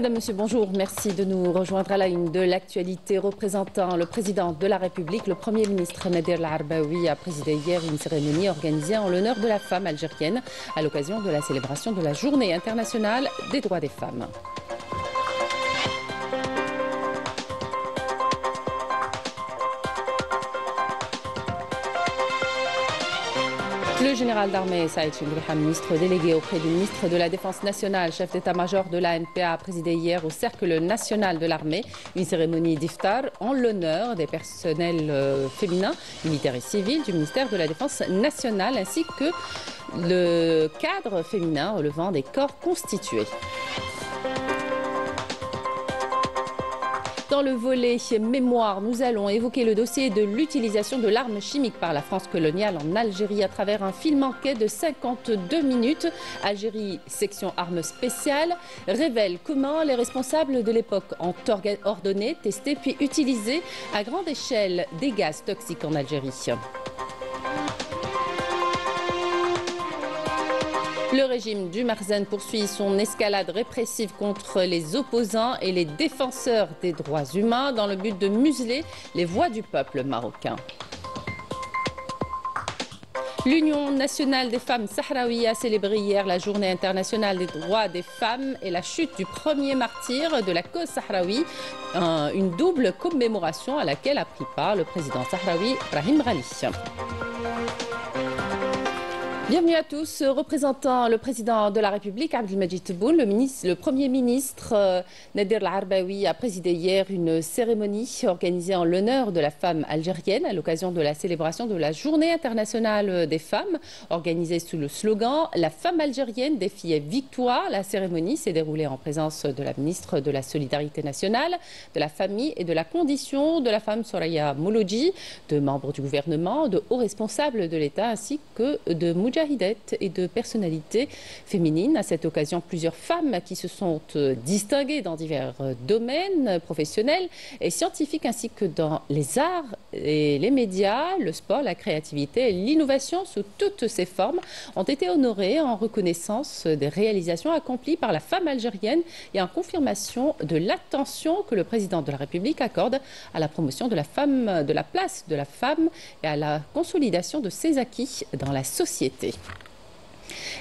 Madame, Monsieur, bonjour. Merci de nous rejoindre à la une de l'actualité. Représentant le président de la République, le Premier ministre Nader El-Arbaoui a présidé hier une cérémonie organisée en l'honneur de la femme algérienne à l'occasion de la célébration de la Journée internationale des droits des femmes. Le général d'armée Saïd Chengriham, ministre délégué auprès du ministre de la Défense nationale, chef d'état-major de l'ANPA, a présidé hier au Cercle national de l'armée une cérémonie d'iftar en l'honneur des personnels féminins, militaires et civils du ministère de la Défense nationale ainsi que le cadre féminin relevant des corps constitués. Dans le volet mémoire, nous allons évoquer le dossier de l'utilisation de l'arme chimique par la France coloniale en Algérie à travers un film enquête de 52 minutes. Algérie, section armes spéciales, révèle comment les responsables de l'époque ont ordonné, testé puis utilisé à grande échelle des gaz toxiques en Algérie. Le régime du Marzen poursuit son escalade répressive contre les opposants et les défenseurs des droits humains dans le but de museler les voix du peuple marocain. L'Union nationale des femmes sahraouies a célébré hier la journée internationale des droits des femmes et la chute du premier martyr de la cause sahraoui, une double commémoration à laquelle a pris part le président sahraoui Brahim Ghali. Bienvenue à tous. Représentant le président de la République, Abdelmadjid Tebboune, le Premier ministre Nader El-Arbaoui a présidé hier une cérémonie organisée en l'honneur de la femme algérienne à l'occasion de la célébration de la Journée internationale des femmes, organisée sous le slogan « La femme algérienne défie victoire ». La cérémonie s'est déroulée en présence de la ministre de la Solidarité nationale, de la famille et de la condition de la femme Soraya Mouloudji, de membres du gouvernement, de hauts responsables de l'État ainsi que de Moudjahidines et de personnalités féminines. À cette occasion, plusieurs femmes qui se sont distinguées dans divers domaines professionnels et scientifiques ainsi que dans les arts et les médias, le sport, la créativité et l'innovation sous toutes ses formes ont été honorées en reconnaissance des réalisations accomplies par la femme algérienne et en confirmation de l'attention que le président de la République accorde à la promotion de la femme, de la place de la femme et à la consolidation de ses acquis dans la société.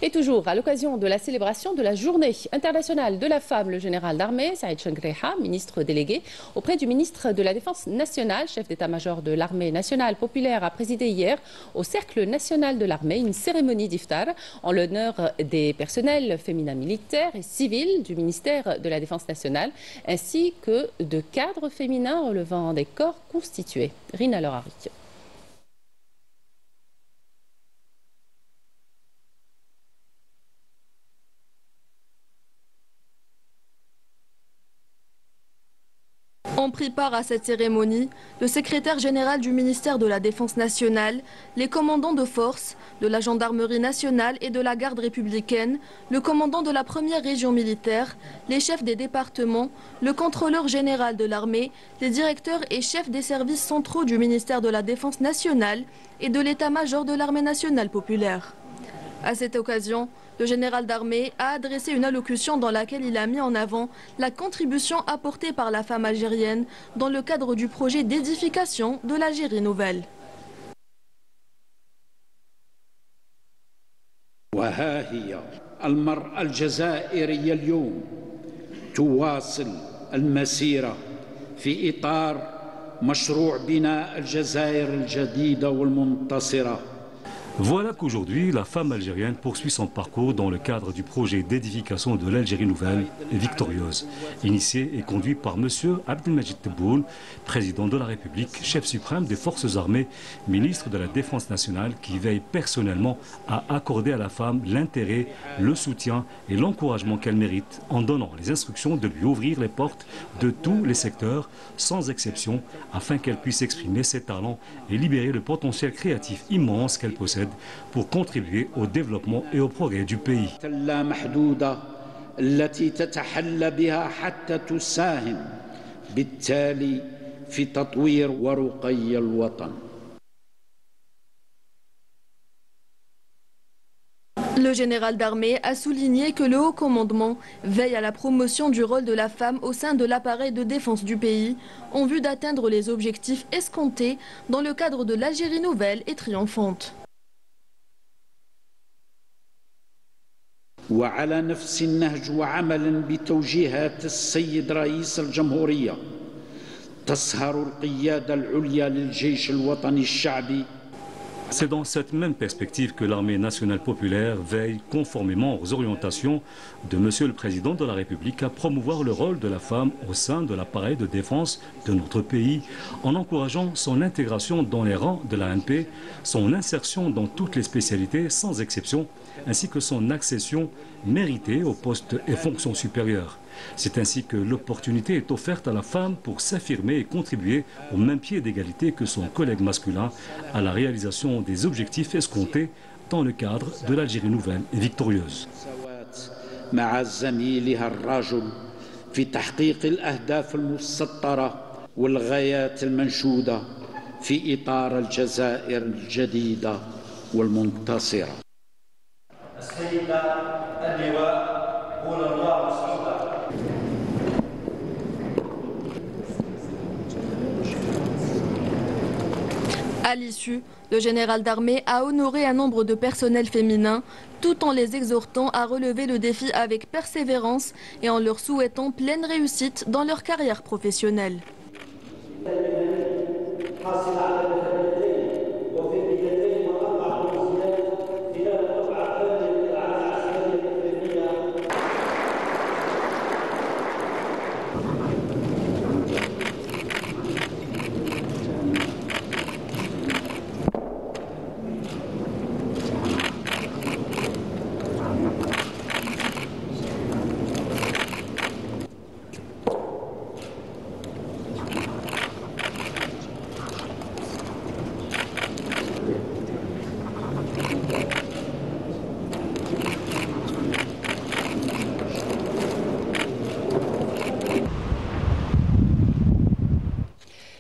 Et toujours à l'occasion de la célébration de la Journée internationale de la femme, le général d'armée Saïd Chengriham, ministre délégué auprès du ministre de la Défense nationale, chef d'état-major de l'armée nationale populaire, a présidé hier au Cercle national de l'armée une cérémonie d'iftar en l'honneur des personnels féminins militaires et civils du ministère de la Défense nationale ainsi que de cadres féminins relevant des corps constitués. Rina Lorari. Ont pris part à cette cérémonie le secrétaire général du ministère de la Défense nationale, les commandants de force, de la gendarmerie nationale et de la garde républicaine, le commandant de la première région militaire, les chefs des départements, le contrôleur général de l'armée, les directeurs et chefs des services centraux du ministère de la Défense nationale et de l'état-major de l'armée nationale populaire. À cette occasion, le général d'armée a adressé une allocution dans laquelle il a mis en avant la contribution apportée par la femme algérienne dans le cadre du projet d'édification de l'Algérie nouvelle. وها هي المرأة الجزائرية اليوم تواصل المسيرة في إطار مشروع بناء الجزائر الجديدة والمنتصرة. Voilà qu'aujourd'hui, la femme algérienne poursuit son parcours dans le cadre du projet d'édification de l'Algérie nouvelle et victorieuse, initié et conduit par M. Abdelmadjid Tebboune, président de la République, chef suprême des forces armées, ministre de la Défense nationale, qui veille personnellement à accorder à la femme l'intérêt, le soutien et l'encouragement qu'elle mérite, en donnant les instructions de lui ouvrir les portes de tous les secteurs, sans exception, afin qu'elle puisse exprimer ses talents et libérer le potentiel créatif immense qu'elle possède pour contribuer au développement et au progrès du pays. Le général d'armée a souligné que le haut commandement veille à la promotion du rôle de la femme au sein de l'appareil de défense du pays, en vue d'atteindre les objectifs escomptés dans le cadre de l'Algérie nouvelle et triomphante. وعلى نفس النهج وعملا بتوجيهات السيد رئيس الجمهورية تسهر القيادة العليا للجيش الوطني الشعبي. C'est dans cette même perspective que l'armée nationale populaire veille, conformément aux orientations de Monsieur le Président de la République, à promouvoir le rôle de la femme au sein de l'appareil de défense de notre pays, en encourageant son intégration dans les rangs de l'ANP, son insertion dans toutes les spécialités sans exception, ainsi que son accession méritée aux postes et fonctions supérieures. C'est ainsi que l'opportunité est offerte à la femme pour s'affirmer et contribuer au même pied d'égalité que son collègue masculin à la réalisation des objectifs escomptés dans le cadre de l'Algérie nouvelle et victorieuse. مع زميلها الرجل في تحقيق الأهداف المسطرة والغايات المنشودة في إطار الجزائر الجديدة والمنتصرة. السيدة اللواء À l'issue, le général d'armée a honoré un nombre de personnels féminins tout en les exhortant à relever le défi avec persévérance et en leur souhaitant pleine réussite dans leur carrière professionnelle.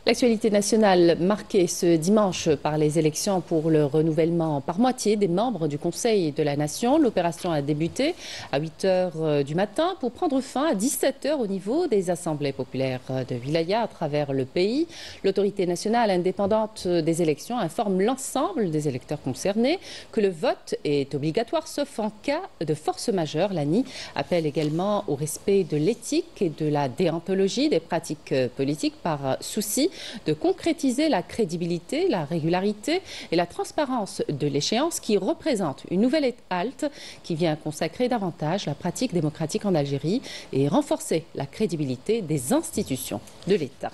L'actualité nationale marquée ce dimanche par les élections pour le renouvellement par moitié des membres du Conseil de la Nation. L'opération a débuté à 8 h du matin pour prendre fin à 17 h au niveau des assemblées populaires de wilaya à travers le pays. L'autorité nationale indépendante des élections informe l'ensemble des électeurs concernés que le vote est obligatoire sauf en cas de force majeure. L'ANI appelle également au respect de l'éthique et de la déontologie des pratiques politiques par souci de concrétiser la crédibilité, la régularité et la transparence de l'échéance qui représente une nouvelle halte qui vient consacrer davantage la pratique démocratique en Algérie et renforcer la crédibilité des institutions de l'État.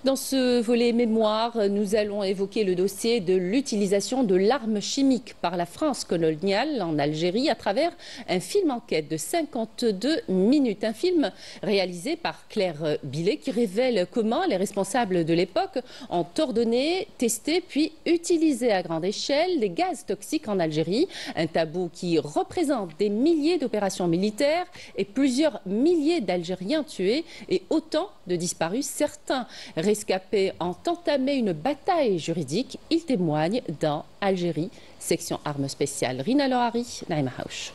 Dans ce volet mémoire, nous allons évoquer le dossier de l'utilisation de l'arme chimique par la France coloniale en Algérie à travers un film enquête de 52 minutes. Un film réalisé par Claire Billet qui révèle comment les responsables de l'époque ont ordonné, testé puis utilisé à grande échelle les gaz toxiques en Algérie. Un tabou qui représente des milliers d'opérations militaires et plusieurs milliers d'Algériens tués et autant de disparus. Certains rescapés ont entamé une bataille juridique. Ils témoignent dans Algérie, section armes spéciales. Rina Lohari, Naïma Haouch.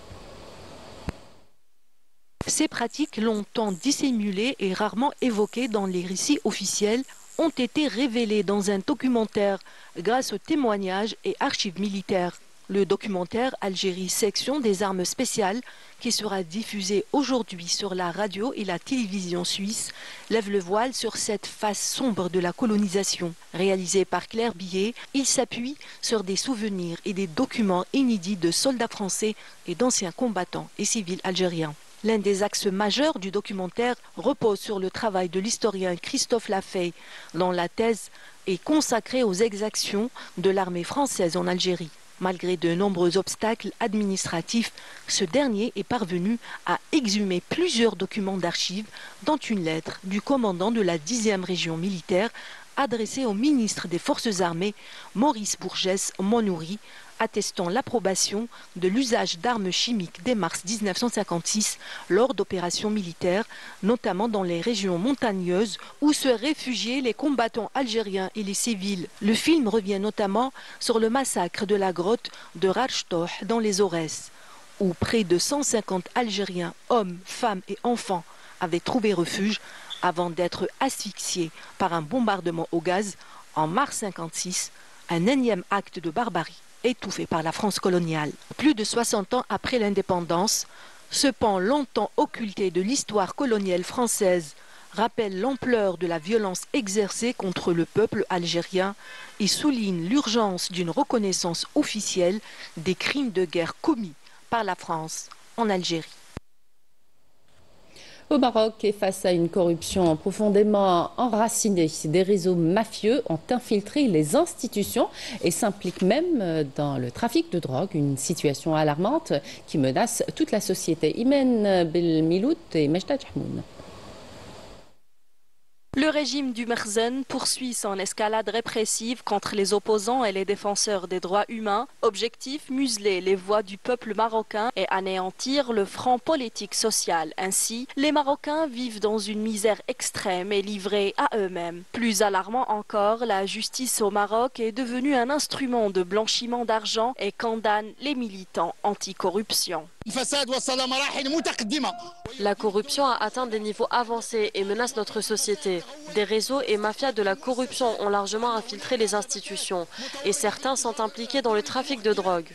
Ces pratiques longtemps dissimulées et rarement évoquées dans les récits officiels ont été révélées dans un documentaire grâce aux témoignages et archives militaires. Le documentaire Algérie, section des armes spéciales, qui sera diffusé aujourd'hui sur la radio et la télévision suisse, lève le voile sur cette face sombre de la colonisation. Réalisé par Claire Billet, il s'appuie sur des souvenirs et des documents inédits de soldats français et d'anciens combattants et civils algériens. L'un des axes majeurs du documentaire repose sur le travail de l'historien Christophe Lafay, dont la thèse est consacrée aux exactions de l'armée française en Algérie. Malgré de nombreux obstacles administratifs, ce dernier est parvenu à exhumer plusieurs documents d'archives, dont une lettre du commandant de la 10e région militaire adressée au ministre des Forces armées, Maurice Bourgès Monouri, attestant l'approbation de l'usage d'armes chimiques dès mars 1956 lors d'opérations militaires, notamment dans les régions montagneuses où se réfugiaient les combattants algériens et les civils. Le film revient notamment sur le massacre de la grotte de Rajtoh dans les Aurès, où près de 150 Algériens, hommes, femmes et enfants, avaient trouvé refuge avant d'être asphyxiés par un bombardement au gaz en mars 1956, un énième acte de barbarie étouffé par la France coloniale. Plus de 60 ans après l'indépendance, ce pan longtemps occulté de l'histoire coloniale française rappelle l'ampleur de la violence exercée contre le peuple algérien et souligne l'urgence d'une reconnaissance officielle des crimes de guerre commis par la France en Algérie. Au Maroc, et face à une corruption profondément enracinée, des réseaux mafieux ont infiltré les institutions et s'impliquent même dans le trafic de drogue, une situation alarmante qui menace toute la société. Imen Belmilout et Majda Jahmoun. Le régime du Merzen poursuit son escalade répressive contre les opposants et les défenseurs des droits humains. Objectif, museler les voix du peuple marocain et anéantir le front politique social. Ainsi, les Marocains vivent dans une misère extrême et livrés à eux-mêmes. Plus alarmant encore, la justice au Maroc est devenue un instrument de blanchiment d'argent et condamne les militants anticorruption. La corruption a atteint des niveaux avancés et menace notre société. Des réseaux et mafias de la corruption ont largement infiltré les institutions et certains sont impliqués dans le trafic de drogue.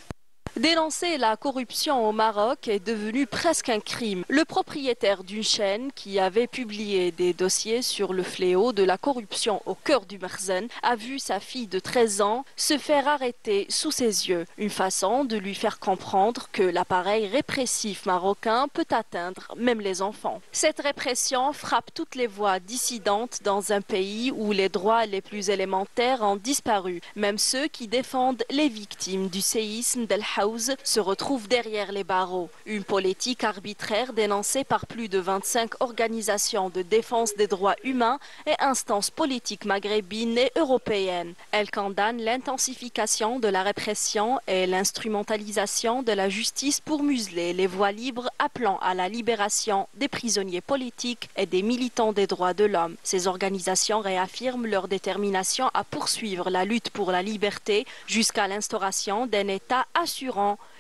Dénoncer la corruption au Maroc est devenu presque un crime. Le propriétaire d'une chaîne qui avait publié des dossiers sur le fléau de la corruption au cœur du Merzen a vu sa fille de 13 ans se faire arrêter sous ses yeux. Une façon de lui faire comprendre que l'appareil répressif marocain peut atteindre même les enfants. Cette répression frappe toutes les voix dissidentes dans un pays où les droits les plus élémentaires ont disparu. Même ceux qui défendent les victimes du séisme d'El Haouz se retrouvent derrière les barreaux. Une politique arbitraire dénoncée par plus de 25 organisations de défense des droits humains et instances politiques maghrébines et européennes. Elle condamne l'intensification de la répression et l'instrumentalisation de la justice pour museler les voix libres appelant à la libération des prisonniers politiques et des militants des droits de l'homme. Ces organisations réaffirment leur détermination à poursuivre la lutte pour la liberté jusqu'à l'instauration d'un État assurant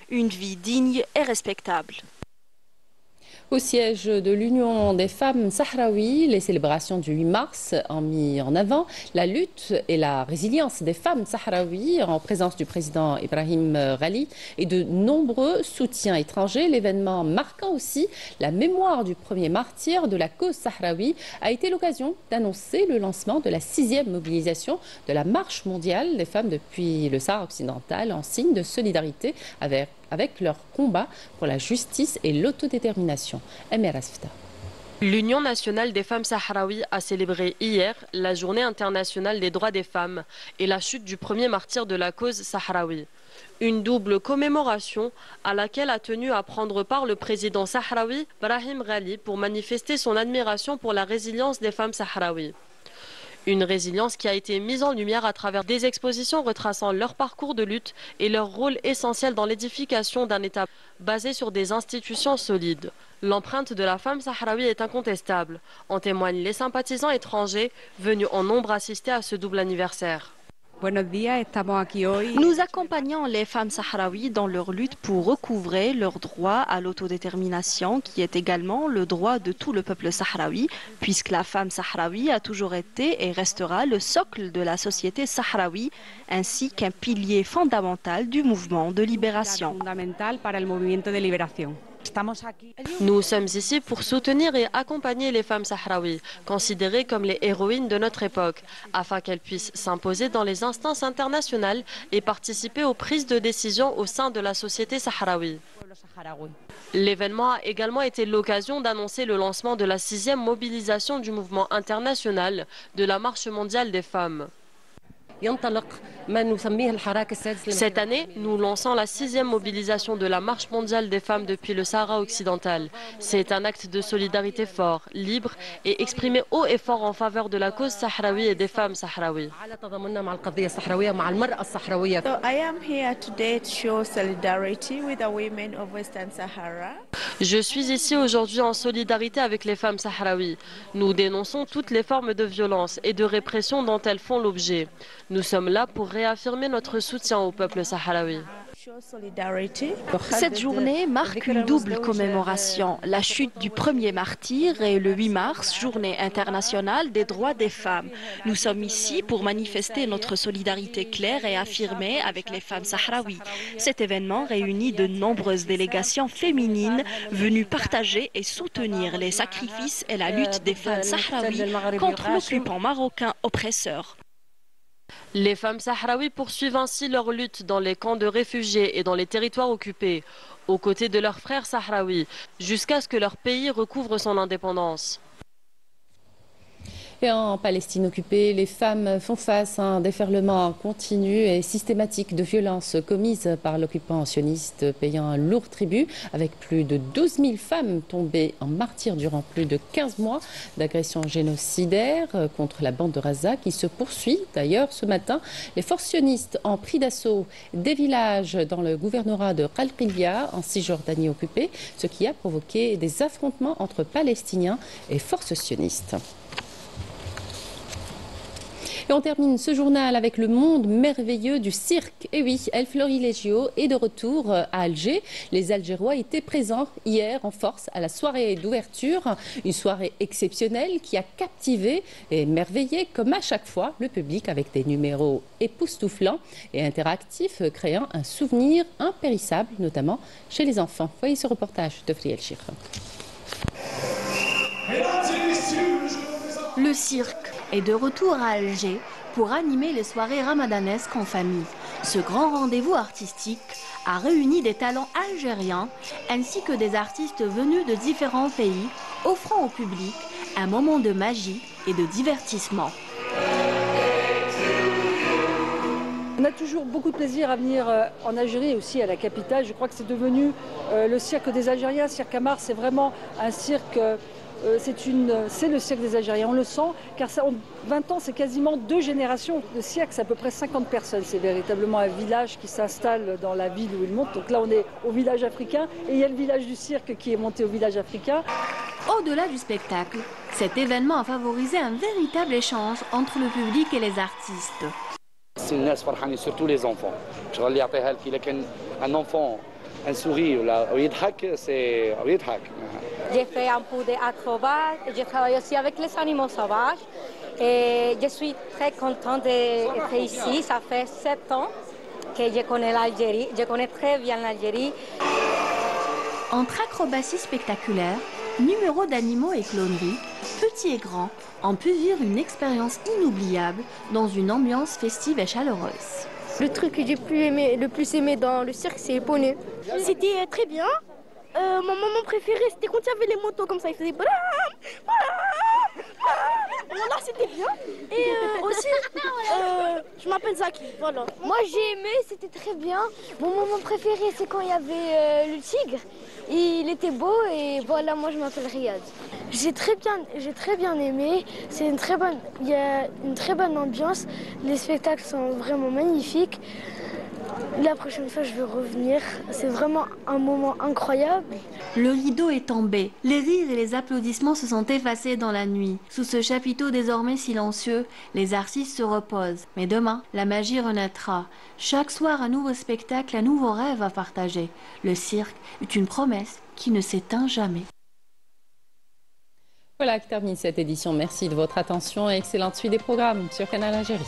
une vie digne et respectable. Au siège de l'Union des femmes sahraouies, les célébrations du 8 mars ont mis en avant la lutte et la résilience des femmes sahraouies en présence du président Ibrahim Ghali et de nombreux soutiens étrangers. L'événement marquant aussi la mémoire du premier martyr de la cause sahraoui a été l'occasion d'annoncer le lancement de la 6e mobilisation de la marche mondiale des femmes depuis le Sahara occidental en signe de solidarité avec leur combat pour la justice et l'autodétermination. L'Union nationale des femmes sahraouies a célébré hier la journée internationale des droits des femmes et la chute du premier martyr de la cause sahraoui. Une double commémoration à laquelle a tenu à prendre part le président sahraoui Brahim Ghali pour manifester son admiration pour la résilience des femmes sahraouies. Une résilience qui a été mise en lumière à travers des expositions retraçant leur parcours de lutte et leur rôle essentiel dans l'édification d'un État basé sur des institutions solides. L'empreinte de la femme sahraoui est incontestable. En témoignent les sympathisants étrangers venus en nombre assister à ce double anniversaire. Nous accompagnons les femmes sahraouies dans leur lutte pour recouvrer leur droit à l'autodétermination, qui est également le droit de tout le peuple sahraoui, puisque la femme sahraoui a toujours été et restera le socle de la société sahraoui, ainsi qu'un pilier fondamental du mouvement de libération. Nous sommes ici pour soutenir et accompagner les femmes sahraouies, considérées comme les héroïnes de notre époque, afin qu'elles puissent s'imposer dans les instances internationales et participer aux prises de décision au sein de la société sahraoui. L'événement a également été l'occasion d'annoncer le lancement de la 6e mobilisation du mouvement international de la Marche mondiale des femmes. Cette année, nous lançons la 6e mobilisation de la Marche mondiale des femmes depuis le Sahara occidental. C'est un acte de solidarité fort, libre et exprimé haut et fort en faveur de la cause sahraoui et des femmes sahraouies. So I am here today to show solidarity with the women of Western Sahara. Je suis ici aujourd'hui en solidarité avec les femmes sahraouies. Nous dénonçons toutes les formes de violence et de répression dont elles font l'objet. Nous sommes là pour réaffirmer notre soutien au peuple sahraoui. Cette journée marque une double commémoration, la chute du premier martyr et le 8 mars, journée internationale des droits des femmes. Nous sommes ici pour manifester notre solidarité claire et affirmée avec les femmes sahraouies. Cet événement réunit de nombreuses délégations féminines venues partager et soutenir les sacrifices et la lutte des femmes sahraouies contre l'occupant marocain oppresseur. Les femmes sahraouies poursuivent ainsi leur lutte dans les camps de réfugiés et dans les territoires occupés, aux côtés de leurs frères sahraouis, jusqu'à ce que leur pays recouvre son indépendance. Et en Palestine occupée, les femmes font face à un déferlement continu et systématique de violences commises par l'occupant sioniste, payant un lourd tribut, avec plus de 12 000 femmes tombées en martyrs durant plus de 15 mois d'agressions génocidaires contre la bande de Gaza, qui se poursuit d'ailleurs ce matin. Les forces sionistes ont pris d'assaut des villages dans le gouvernorat de Qalqilia, en Cisjordanie occupée, ce qui a provoqué des affrontements entre Palestiniens et forces sionistes. Et on termine ce journal avec le monde merveilleux du cirque. Et oui, El Florilegio est de retour à Alger. Les Algérois étaient présents hier en force à la soirée d'ouverture. Une soirée exceptionnelle qui a captivé et émerveillé, comme à chaque fois, le public avec des numéros époustouflants et interactifs, créant un souvenir impérissable, notamment chez les enfants. Voyez ce reportage de Friel Chir. Le cirque est de retour à Alger pour animer les soirées ramadanesques en famille. Ce grand rendez-vous artistique a réuni des talents algériens ainsi que des artistes venus de différents pays, offrant au public un moment de magie et de divertissement. On a toujours beaucoup de plaisir à venir en Algérie et aussi à la capitale. Je crois que c'est devenu le cirque des Algériens. Cirque Amar, c'est vraiment un cirque... c'est le cirque des Algériens, on le sent, car ça, en 20 ans, c'est quasiment 2 générations de cirque, c'est à peu près 50 personnes. C'est véritablement un village qui s'installe dans la ville où il monte. Donc là, on est au village africain et il y a le village du cirque qui est monté au village africain. Au-delà du spectacle, cet événement a favorisé un véritable échange entre le public et les artistes. Surtout les enfants. Un enfant, un sourire, J'ai fait un peu d'acrobat, je travaille aussi avec les animaux sauvages et je suis très contente d'être ici. Ça fait 7 ans que je connais l'Algérie, je connais très bien l'Algérie. Entre acrobatie spectaculaire, numéros d'animaux et clonerie, petits et grands ont pu vivre une expérience inoubliable dans une ambiance festive et chaleureuse. Le truc que j'ai le plus aimé dans le cirque, c'est les poneys. C'était très bien. Mon moment préféré, c'était quand il y avait les motos comme ça, il faisait blam, blam, blam. Voilà, c'était bien. Et aussi, je m'appelle Zaki, voilà. Moi j'ai aimé, c'était très bien. Mon moment préféré, c'est quand il y avait le tigre. Il était beau et voilà, moi je m'appelle Riyad. J'ai très bien aimé. Il y a une très bonne ambiance. Les spectacles sont vraiment magnifiques. La prochaine fois, je vais revenir. C'est vraiment un moment incroyable. Le rideau est tombé. Les rires et les applaudissements se sont effacés dans la nuit. Sous ce chapiteau désormais silencieux, les artistes se reposent. Mais demain, la magie renaîtra. Chaque soir, un nouveau spectacle, un nouveau rêve à partager. Le cirque est une promesse qui ne s'éteint jamais. Voilà qui termine cette édition. Merci de votre attention et excellente suite des programmes sur Canal Algérie.